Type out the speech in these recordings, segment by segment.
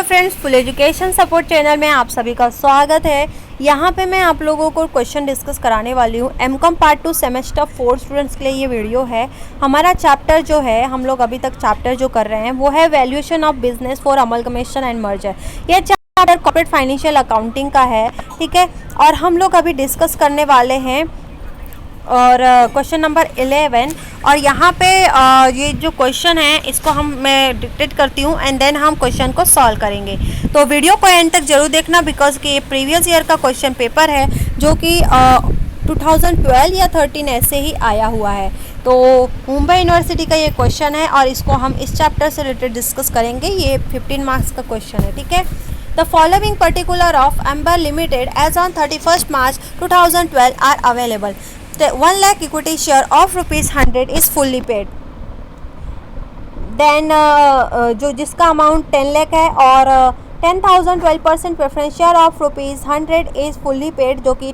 Hello friends, full education support channel में आप सभी का स्वागत है। यहाँ पे मैं आप लोगों को क्वेश्चन डिस्कस कराने वाली हूँ। एमकॉम पार्ट 2 सेमेस्टर 4 स्टूडेंट्स के लिए ये वीडियो है। हमारा चैप्टर जो है, हम लोग अभी तक चैप्टर जो कर रहे हैं वो है valuation of business for amalgamation and merger. यह चैप्टर कॉर्पोरेट फाइनेंशियल अकाउंटिंग का है, ठीक है। और हम लोग अभी डिस्कस करने वाले हैं और क्वेश्चन नंबर 11। और यहाँ पे ये जो क्वेश्चन है इसको मैं डिक्टेट करती हूँ एंड देन हम क्वेश्चन को सॉल्व करेंगे। तो वीडियो को एंड तक जरूर देखना, बिकॉज कि प्रीवियस ईयर का क्वेश्चन पेपर है जो कि 2012 या 13 ऐसे ही आया हुआ है। तो मुंबई यूनिवर्सिटी का ये क्वेश्चन है और इसको हम इस चैप्टर से रिलेटेड डिस्कस करेंगे। ये 15 मार्क्स का क्वेश्चन है, ठीक है। The following particular of Amber Limited as on 31st March 2012 are available. The 1 lakh equity share of ₹100 is fully paid. Then जो जिसका अमाउंट 10 लाख है और 10,000 12% preference share of ₹100 is fully paid, जो कि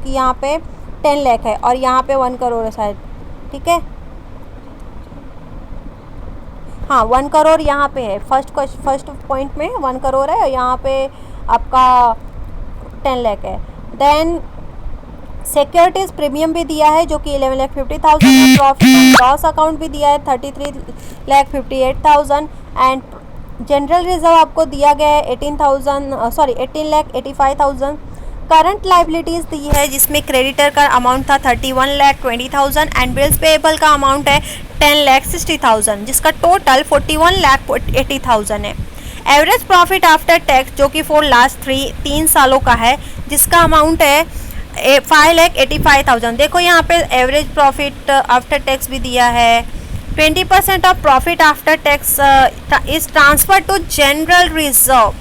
यहाँ पे 10 लाख है और यहाँ पे 1 करोड़ है शायद, ठीक है। हाँ, 1 करोड़ यहाँ पे है। फर्स्ट पॉइंट में 1 करोड़ है और यहाँ पे आपका 10 लाख है। देन सिक्योरिटीज़ प्रीमियम भी दिया है जो कि 11,50,000, प्रॉफिट एंड लॉस अकाउंट भी दिया है 33,58,000 एंड जनरल रिजर्व आपको दिया गया है 18,85,000। करंट लाइबिलिटीज़ दी है जिसमें क्रेडिटर का अमाउंट था 31,20,000 एंड बिल्स पेएबल का अमाउंट है 10,60,000, जिसका टोटल 41,80,000 है। एवरेज प्रॉफिट आफ्टर टैक्स जो कि फॉर लास्ट 3 सालों का है, जिसका अमाउंट है 5,85,000। देखो यहाँ पे एवरेज प्रॉफिट आफ्टर टैक्स भी दिया है। 20% of profit after tax is transfer to general reserve.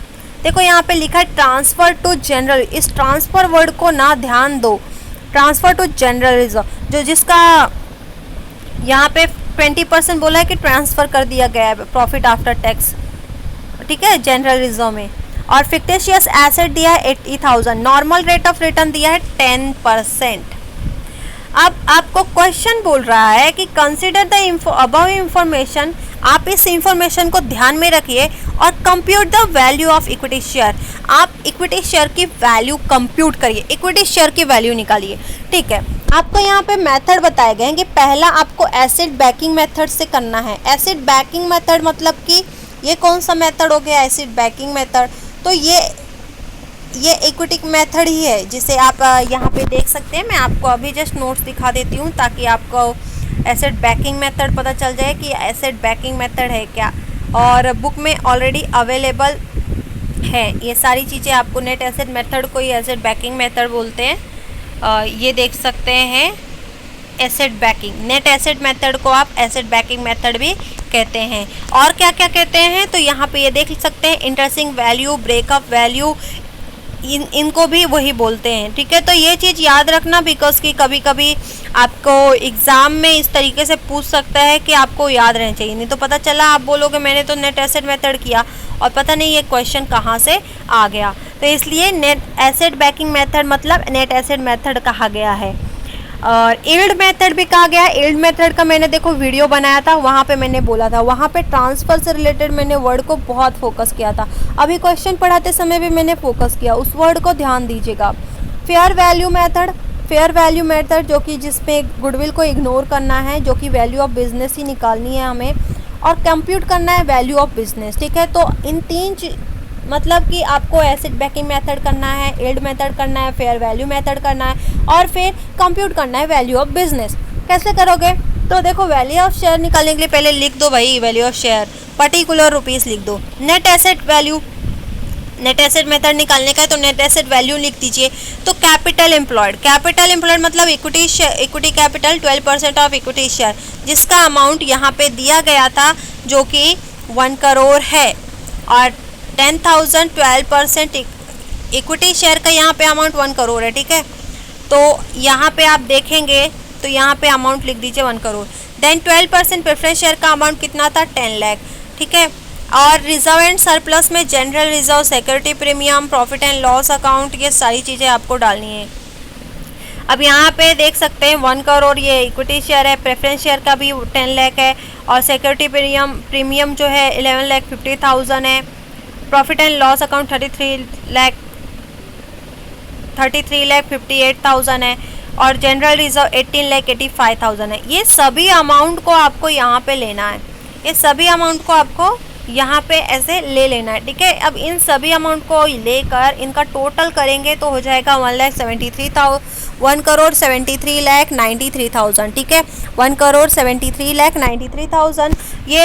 देखो यहाँ पे लिखा है ट्रांसफर टू जनरल, इस ट्रांसफर वर्ड को ना ध्यान दो। ट्रांसफर टू जनरल रिजर्व जो जिसका यहाँ पे 20% बोला है कि ट्रांसफ़र कर दिया गया है प्रॉफिट आफ्टर टैक्स, ठीक है, जनरल रिजर्व में। और फिक्टिशियस एसेट दिया है 80,000। नॉर्मल रेट ऑफ रिटर्न दिया है 10%। अब आपको क्वेश्चन बोल रहा है कि कंसिडर द अबव इंफॉर्मेशन। आप इस इंफॉर्मेशन को ध्यान में रखिए और compute the value of equity share. आप इक्विटी शेयर की वैल्यू कंप्यूट करिए, इक्विटी शेयर की वैल्यू निकालिए, ठीक है। आपको यहाँ पे मेथड बताए गए हैं कि पहला आपको एसेट बैकिंग मेथड से करना है। एसेट बैकिंग मेथड मतलब कि ये कौन सा मेथड हो गया, एसेट बैकिंग मेथड। तो ये इक्विटी मेथड ही है जिसे आप यहाँ पे देख सकते हैं। मैं आपको अभी जस्ट नोट्स दिखा देती हूँ ताकि आपको एसेट बैकिंग मेथड पता चल जाए कि एसेट बैकिंग मेथड है क्या। और बुक में ऑलरेडी अवेलेबल है ये सारी चीज़ें। आपको नेट एसेट मेथड को ही एसेट बैकिंग मेथड बोलते हैं। ये देख सकते हैं asset banking, net asset method को आप एसेट बैकिंग मेथड भी कहते हैं। और क्या क्या कहते हैं तो यहाँ पे ये देख सकते हैं इंटरेस्टिंग वैल्यू, ब्रेकअप वैल्यू, इनको भी वही बोलते हैं, ठीक है। तो ये चीज़ याद रखना, बिकॉज कि कभी कभी आपको एग्ज़ाम में इस तरीके से पूछ सकता है कि आपको याद रहना चाहिए। नहीं तो पता चला आप बोलोगे मैंने तो नेट एसेट मेथड किया और पता नहीं ये क्वेश्चन कहाँ से आ गया। तो इसलिए नेट एसेट बैकिंग मेथड मतलब नेट एसेट मेथड कहा गया है। और यील्ड मेथड भी कहा गया है। यील्ड मेथड का मैंने देखो वीडियो बनाया था, वहाँ पे मैंने बोला था, वहाँ पे ट्रांसफ़र से रिलेटेड मैंने वर्ड को बहुत फोकस किया था। अभी क्वेश्चन पढ़ाते समय भी मैंने फोकस किया, उस वर्ड को ध्यान दीजिएगा। Fair value method, fair value method जो कि जिसमें गुडविल को इग्नोर करना है, जो कि वैल्यू ऑफ बिजनेस ही निकालनी है हमें, और कंप्यूट करना है वैल्यू ऑफ बिजनेस, ठीक है। तो इन 3 मतलब कि आपको एसेट बैकिंग मेथड करना है, यील्ड मेथड करना है, फेयर वैल्यू मेथड करना है और फिर कंप्यूट करना है वैल्यू ऑफ बिजनेस। कैसे करोगे तो देखो, वैल्यू ऑफ शेयर निकालने के लिए पहले लिख दो भाई value of share, particular rupees लिख दो। Net asset value, net asset method निकालने का है तो नेट एसेट वैल्यू लिख दीजिए। तो कैपिटल एम्प्लॉयड, कैपिटल एम्प्लॉयड मतलब equity capital 12% of equity share, जिसका अमाउंट यहाँ पे दिया गया था जो कि 1 करोड़ है और 10,000 12% इक्विटी शेयर का यहाँ पे अमाउंट 1 करोड़ है, ठीक है। तो यहाँ पे आप देखेंगे तो यहाँ पे अमाउंट लिख दीजिए 1 करोड़। देन 12% प्रेफरेंस शेयर का अमाउंट कितना था, 10 लाख, ठीक है। और रिजर्व एंड सरप्लस में general reserve, security premium, profit and loss account, ये सारी चीज़ें आपको डालनी है। अब यहाँ पे देख सकते हैं 1 करोड़ ये इक्विटी शेयर है, प्रेफरेंस शेयर का भी 10 लाख है और सिक्योरिटी प्रीमियम जो है 11,50,000 है। प्रॉफिट एंड लॉस अकाउंट 33,58,000 है, और जनरल रिजर्व 18,85,000 है। ये सभी अमाउंट को आपको यहाँ पे लेना है, ये सभी अमाउंट को आपको यहाँ पे ऐसे ले लेना है, ठीक है। अब इन सभी अमाउंट को लेकर इनका टोटल करेंगे तो हो जाएगा 1,73,93,93,000, ठीक है। 1,73,93,93,000 ये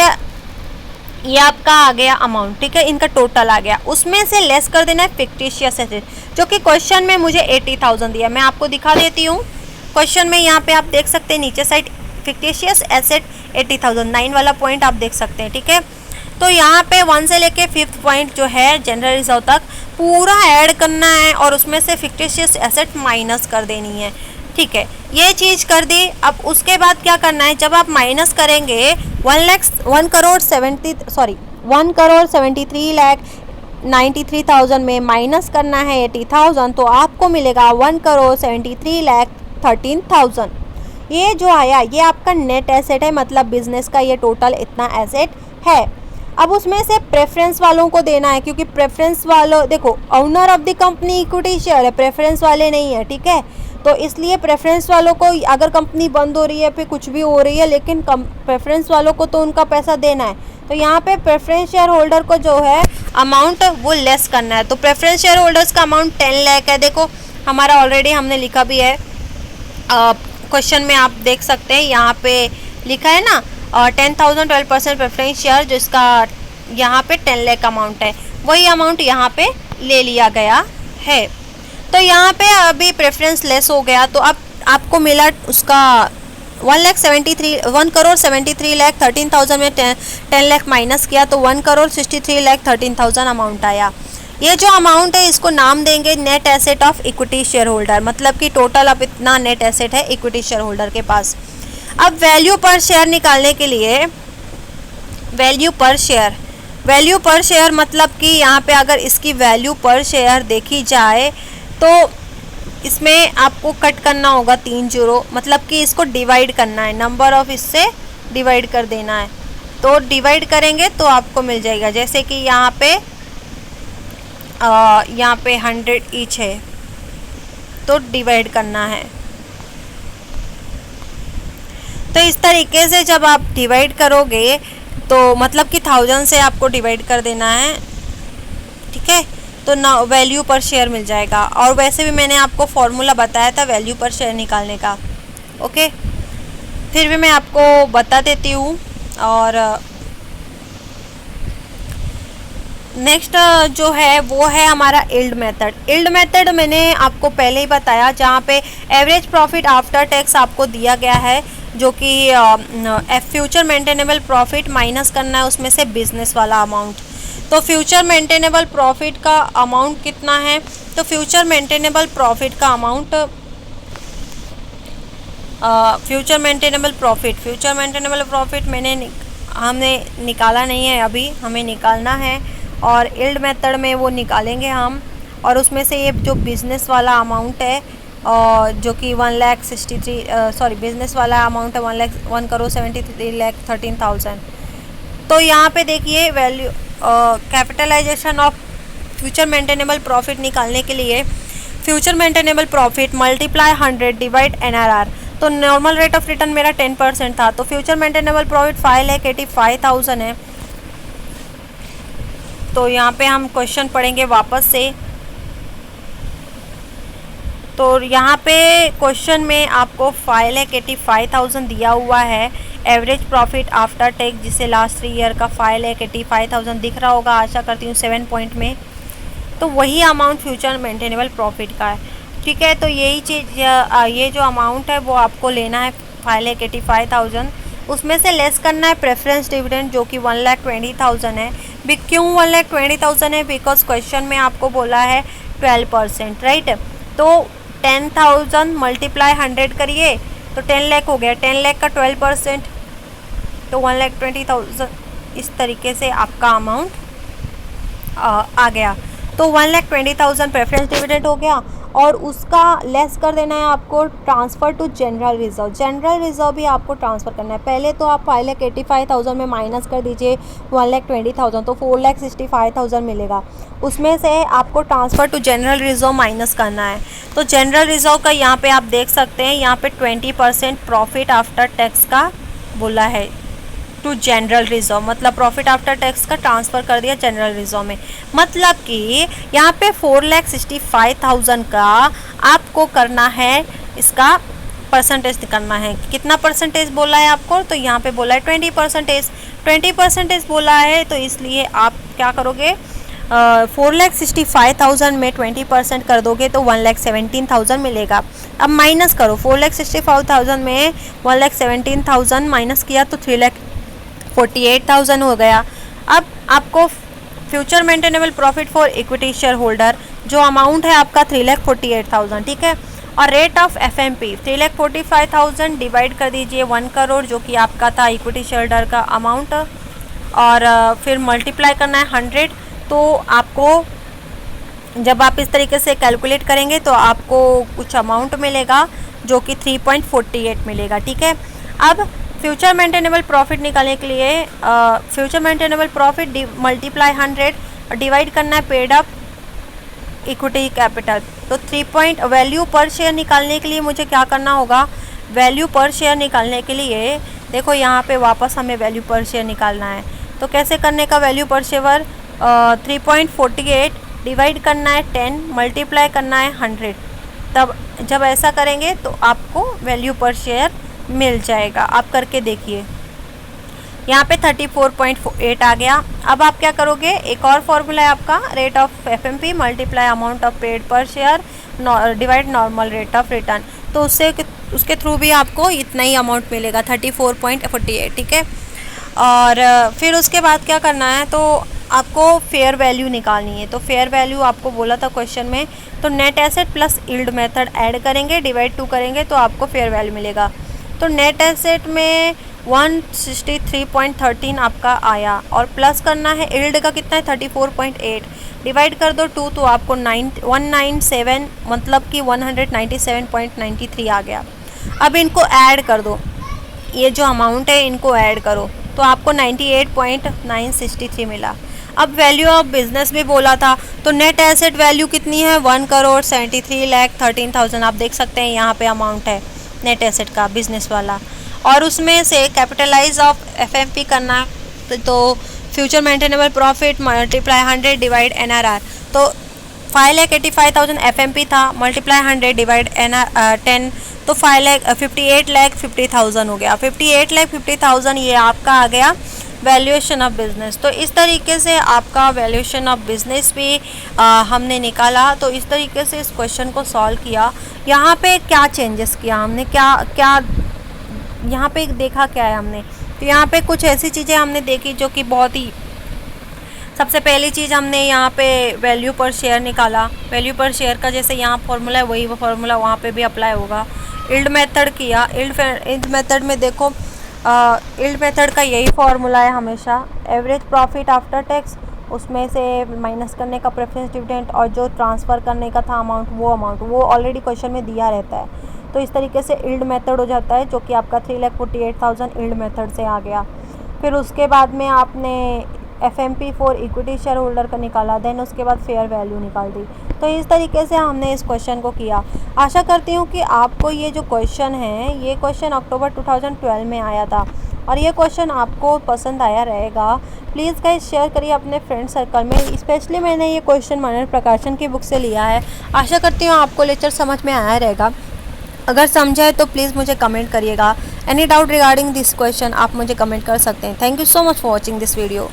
आपका आ गया अमाउंट, ठीक है, इनका टोटल आ गया। उसमें से लेस कर देना है फिक्टिशियस एसेट, जो कि क्वेश्चन में मुझे 80,000 दिया। मैं आपको दिखा देती हूँ क्वेश्चन में, यहाँ पे आप देख सकते हैं नीचे साइड फिक्टिशियस एसेट 80,000, 9 वाला पॉइंट आप देख सकते हैं, ठीक है। तो यहाँ पे 1 से लेके 5th पॉइंट जो है जनरल रिजर्व तक पूरा ऐड करना है और उसमें से फिक्टिशियस एसेट माइनस कर देनी है, ठीक है। ये चीज़ कर दी। अब उसके बाद क्या करना है, जब आप माइनस करेंगे 1,73,93,93,000 में माइनस करना है 80,000, तो आपको मिलेगा 1,73,13,000। ये जो आया ये आपका नेट एसेट है, मतलब बिजनेस का ये टोटल इतना एसेट है। अब उसमें से प्रेफरेंस वालों को देना है, क्योंकि प्रेफरेंस वालों, देखो owner of the company equity share है, प्रेफरेंस वाले नहीं है, ठीक है। तो इसलिए प्रेफरेंस वालों को, अगर कंपनी बंद हो रही है फिर कुछ भी हो रही है, लेकिन प्रेफरेंस वालों को तो उनका पैसा देना है। तो यहाँ पे प्रेफरेंस शेयर होल्डर को जो है अमाउंट वो लेस करना है। तो प्रेफरेंस शेयर होल्डर्स का अमाउंट 10 लाख है। देखो हमारा ऑलरेडी हमने लिखा भी है क्वेश्चन में, आप देख सकते हैं यहाँ पे लिखा है ना 10,000 12% प्रेफरेंस शेयर, जिसका यहाँ पे 10 लाख अमाउंट है, वही अमाउंट यहाँ पे ले लिया गया है। तो यहाँ पे अभी प्रेफरेंस लेस हो गया, तो अब आपको मिला उसका 1,73,13,000 में 10 लाख माइनस किया तो 1,63,13,000 अमाउंट आया। ये जो अमाउंट है इसको नाम देंगे net asset of equity share holder, मतलब कि टोटल अब इतना नेट एसेट है इक्विटी शेयर होल्डर के पास। अब वैल्यू पर शेयर निकालने के लिए वैल्यू पर शेयर मतलब कि यहाँ पे अगर इसकी वैल्यू पर शेयर देखी जाए तो इसमें आपको कट करना होगा 3 जीरो, मतलब कि इसको डिवाइड करना है, नंबर ऑफ इससे डिवाइड कर देना है। तो डिवाइड करेंगे तो आपको मिल जाएगा, जैसे कि यहाँ पे 100 ईच है तो डिवाइड करना है। तो इस तरीके से जब आप डिवाइड करोगे तो मतलब कि 1000 से आपको डिवाइड कर देना है, ठीक है। तो ना वैल्यू पर शेयर मिल जाएगा। और वैसे भी मैंने आपको फॉर्मूला बताया था वैल्यू पर शेयर निकालने का, ओके। फिर भी मैं आपको बता देती हूँ। और नेक्स्ट जो है वो है हमारा यील्ड मेथड। यील्ड मेथड मैंने आपको पहले ही बताया, जहाँ पे एवरेज प्रॉफिट आफ्टर टैक्स आपको दिया गया है, जो कि फ्यूचर मेंटेनेबल प्रॉफिट माइनस करना है उसमें से बिजनेस वाला अमाउंट। तो फ्यूचर मेंटेनेबल प्रॉफिट का अमाउंट कितना है, तो फ्यूचर मेंटेनेबल प्रॉफिट का अमाउंट फ्यूचर मेंटेनेबल प्रॉफिट हमने निकाला नहीं है, अभी हमें निकालना है और यील्ड मेथड में वो निकालेंगे हम। और उसमें से ये जो बिज़नेस वाला अमाउंट है जो कि 1,63,000 बिज़नेस वाला अमाउंट है 1,73,13,000। तो यहाँ पे देखिए value capitalisation of future maintainable profit निकालने के लिए future maintainable profit multiply 100 divide NRR। तो नॉर्मल रेट ऑफ रिटर्न मेरा 10% था, तो फ्यूचर मेंटेनेबल प्रॉफिट 5,85,000 है। तो यहाँ पे हम क्वेश्चन पढ़ेंगे वापस से। तो यहाँ पे क्वेश्चन में आपको 5,85,000 दिया हुआ है एवरेज प्रॉफिट आफ्टर टैक्स, जिसे लास्ट 3 ईयर का 5,85,000 दिख रहा होगा, आशा करती हूँ 7 पॉइंट में। तो वही अमाउंट फ्यूचर मेंटेनेबल प्रॉफिट का है, ठीक है। तो यही चीज़ ये जो अमाउंट है वो आपको लेना है 5,85,000, उसमें से लेस करना है प्रेफरेंस डिविडेंड जो कि 1,20,000 है। क्यों 1,20,000 है, बिकॉज क्वेश्चन में आपको बोला है 12%, राइट। तो 10,000 मल्टीप्लाई 100 करिए तो 10 लाख हो गया, 10 लाख का 12% तो 1,20,000। इस तरीके से आपका अमाउंट आ गया। तो 1,20,000 प्रेफरेंस डिविडेंड हो गया और उसका लेस कर देना है आपको transfer to general reserve. General reserve भी आपको ट्रांसफ़र करना है। पहले तो आप 5,85,000 में माइनस कर दीजिए 1,20,000, तो 4,65,000 मिलेगा। उसमें से आपको transfer to general reserve minus करना है। तो जनरल रिजर्व का यहाँ पे आप देख सकते हैं, यहाँ पे 20% प्रॉफिट आफ्टर टैक्स का बोला है टू जनरल रिजर्व, मतलब प्रॉफिट आफ्टर टैक्स का ट्रांसफ़र कर दिया जनरल रिजर्व में। मतलब कि यहाँ पे 4,65,000 का आपको करना है, इसका परसेंटेज करना है। कितना परसेंटेज बोला है आपको, तो यहाँ पे बोला है 20%। 20% बोला है, तो इसलिए आप क्या करोगे, 4,65,000 में 20% कर दोगे तो 1,17,000 मिलेगा। अब माइनस करो, 4,65,000 में 1,17,000 माइनस किया तो 3,48,000 हो गया। अब आपको future maintainable profit for equity share holder जो अमाउंट है आपका 3,48,000, ठीक है। और रेट ऑफ एफएमपी 3,45,000 डिवाइड कर दीजिए 1 करोड़ जो कि आपका था इक्विटी शेयर होल्डर का अमाउंट, और फिर मल्टीप्लाई करना है 100। तो आपको जब आप इस तरीके से कैलकुलेट करेंगे तो आपको कुछ अमाउंट मिलेगा जो कि 3.48 मिलेगा, ठीक है। अब फ्यूचर मेंटेनेबल प्रॉफिट निकालने के लिए future maintainable profit multiply 100 divide करना है पेड अप इक्विटी कैपिटल। तो 3 वैल्यू पर शेयर निकालने के लिए मुझे क्या करना होगा, वैल्यू पर शेयर निकालने के लिए देखो यहाँ पे वापस हमें वैल्यू पर शेयर निकालना है। तो कैसे करने का, वैल्यू पर शेयर 3.48 डिवाइड करना है 10 मल्टीप्लाई करना है 100। तब जब ऐसा करेंगे तो आपको वैल्यू पर शेयर मिल जाएगा। आप करके देखिए, यहाँ पे 34.8 आ गया। अब आप क्या करोगे, एक और फॉर्मूला है आपका, rate of FMP multiply amount of paid per share divide normal rate of return. तो उसके थ्रू भी आपको इतना ही अमाउंट मिलेगा 34.48, ठीक है। और फिर उसके बाद क्या करना है, तो आपको फेयर वैल्यू निकालनी है। तो फेयर वैल्यू आपको बोला था क्वेश्चन में, तो net asset plus yield method add करेंगे, डिवाइड 2 करेंगे तो आपको फेयर वैल्यू मिलेगा। तो नेट एसेट में 163.13 आपका आया, और प्लस करना है यील्ड का कितना है 34.8, डिवाइड कर दो 2 तो आपको 197 मतलब कि 197.93 आ गया। अब इनको ऐड कर दो, ये जो अमाउंट है इनको ऐड करो तो आपको 98.963 मिला। अब वैल्यू ऑफ बिजनेस भी बोला था, तो नेट एसेट वैल्यू कितनी है 1,73,13,000। आप देख सकते हैं यहाँ पे अमाउंट है नेट एसेट का बिजनेस वाला, और उसमें से कैपिटलाइज ऑफ एफएमपी करना, तो future maintainable profit multiply 100 divide NRR. तो 5,85,000 एफएमपी था, मल्टीप्लाई 100 डिवाइड 10 तो 58,50,000 हो गया। 58,50,000 ये आपका आ गया वैल्यूएशन ऑफ बिज़नेस। तो इस तरीके से आपका वैल्यूएशन ऑफ बिज़नेस भी हमने निकाला। तो इस तरीके से इस क्वेश्चन को सॉल्व किया। यहाँ पे क्या चेंजेस किया हमने, क्या यहाँ पे देखा क्या है हमने, तो यहाँ पे कुछ ऐसी चीज़ें हमने देखी जो कि बहुत ही, सबसे पहली चीज़ हमने यहाँ पे वैल्यू पर शेयर निकाला। वैल्यू पर शेयर का जैसे यहाँ फॉर्मूला है वही फॉर्मूला वहाँ पे भी अप्लाई होगा। यील्ड मेथड किया, यील्ड मेथड में देखो यील्ड मेथड का यही फॉर्मूला है हमेशा, एवरेज प्रॉफिट आफ्टर टैक्स, उसमें से माइनस करने का प्रेफरेंस डिविडेंड, और जो ट्रांसफ़र करने का था अमाउंट वो ऑलरेडी क्वेश्चन में दिया रहता है। तो इस तरीके से यील्ड मेथड हो जाता है, जो कि आपका 3,48,000 यील्ड मेथड से आ गया। फिर उसके बाद में आपने FMP for equity share holder का निकाला, देन उसके बाद फेयर वैल्यू निकाल दी। तो इस तरीके से हमने इस क्वेश्चन को किया। आशा करती हूँ कि आपको ये जो क्वेश्चन है, ये क्वेश्चन अक्टूबर 2012 में आया था और ये क्वेश्चन आपको पसंद आया रहेगा। प्लीज़ गाइस शेयर करिए अपने फ्रेंड सर्कल में। स्पेशली मैंने ये क्वेश्चन मनन प्रकाशन की बुक से लिया है। आशा करती हूँ आपको लेक्चर समझ में आया रहेगा। अगर समझा है तो प्लीज़ मुझे कमेंट करिएगा। Any doubt regarding this question आप मुझे कमेंट कर सकते हैं। Thank you so much for watching this video.